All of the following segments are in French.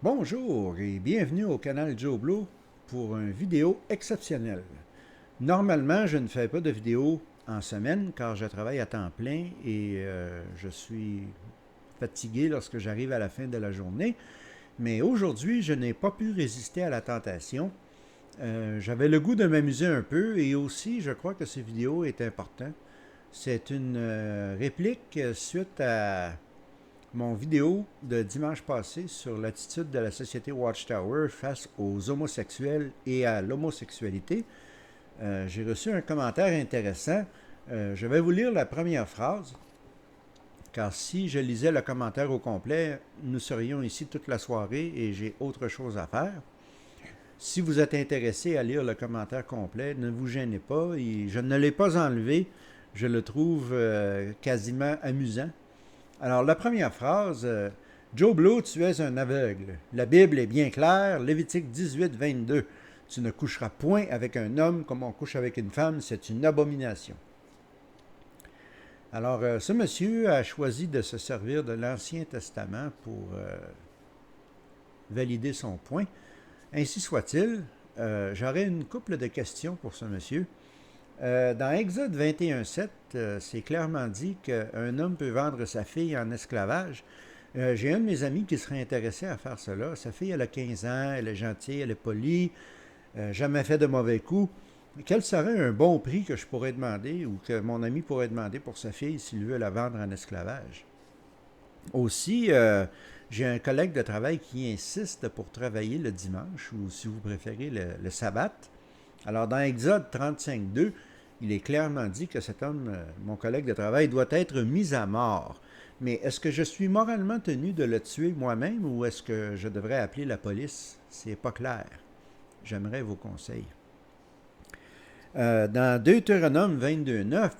Bonjour et bienvenue au canal Joe Blow pour une vidéo exceptionnelle. Normalement, je ne fais pas de vidéo en semaine car je travaille à temps plein et je suis fatigué lorsque j'arrive à la fin de la journée. Mais aujourd'hui, je n'ai pas pu résister à la tentation. J'avais le goût de m'amuser un peu et aussi, je crois que cette vidéo est importante. C'est une réplique suite à mon vidéo de dimanche passé sur l'attitude de la société Watchtower face aux homosexuels et à l'homosexualité. J'ai reçu un commentaire intéressant. Je vais vous lire la première phrase, car si je lisais le commentaire au complet, nous serions ici toute la soirée et j'ai autre chose à faire. Si vous êtes intéressé à lire le commentaire complet, ne vous gênez pas. Je ne l'ai pas enlevé. Je le trouve quasiment amusant. Alors, la première phrase, Joe Blow, tu es un aveugle. La Bible est bien claire, Lévitique 18, 22. Tu ne coucheras point avec un homme comme on couche avec une femme, c'est une abomination. Alors, ce monsieur a choisi de se servir de l'Ancien Testament pour valider son point. Ainsi soit-il, j'aurais une couple de questions pour ce monsieur. Dans Exode 21, 7, c'est clairement dit qu'un homme peut vendre sa fille en esclavage. J'ai un de mes amis qui serait intéressé à faire cela. Sa fille, elle a 15 ans, elle est gentille, elle est polie, jamais fait de mauvais coups. Quel serait un bon prix que je pourrais demander ou que mon ami pourrait demander pour sa fille s'il veut la vendre en esclavage? Aussi, j'ai un collègue de travail qui insiste pour travailler le dimanche ou, si vous préférez, le sabbat. Alors, dans Exode 35, 2, il est clairement dit que cet homme, mon collègue de travail, doit être mis à mort. Mais est-ce que je suis moralement tenu de le tuer moi-même ou est-ce que je devrais appeler la police? C'est pas clair. J'aimerais vos conseils. Dans Deutéronome 22, 9,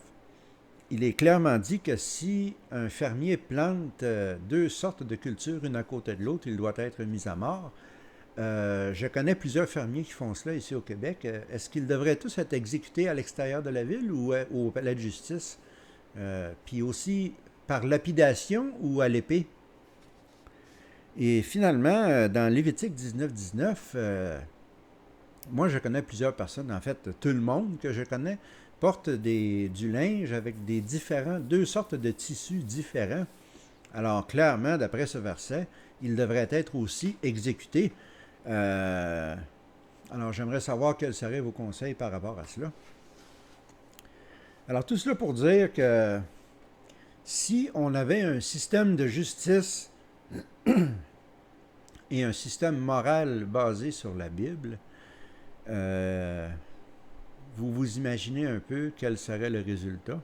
il est clairement dit que si un fermier plante deux sortes de cultures une à côté de l'autre, il doit être mis à mort. Je connais plusieurs fermiers qui font cela ici au Québec. Est-ce qu'ils devraient tous être exécutés à l'extérieur de la ville ou au palais de justice? Puis aussi par lapidation ou à l'épée? Et finalement, dans Lévitique 19, 19, moi je connais plusieurs personnes, en fait tout le monde que je connais porte du linge avec deux sortes de tissus différents. Alors clairement, d'après ce verset, ils devraient être aussi exécutés. Euh, alors, j'aimerais savoir quels seraient vos conseils par rapport à cela. Alors, tout cela pour dire que si on avait un système de justice et un système moral basé sur la Bible, euh, vous vous imaginez un peu quel serait le résultat,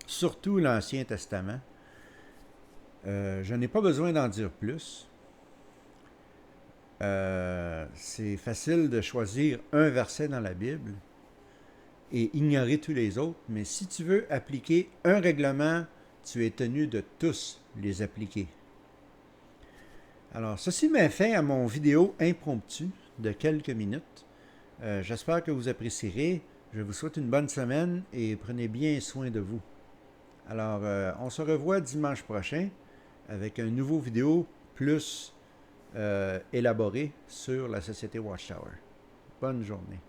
surtout l'Ancien Testament. Je n'ai pas besoin d'en dire plus. C'est facile de choisir un verset dans la Bible et ignorer tous les autres, mais si tu veux appliquer un règlement, tu es tenu de tous les appliquer. Alors, ceci met fin à mon vidéo impromptu de quelques minutes. J'espère que vous apprécierez. Je vous souhaite une bonne semaine et prenez bien soin de vous. Alors, on se revoit dimanche prochain avec un nouveau vidéo plus élaboré sur la société Watchtower. Bonne journée.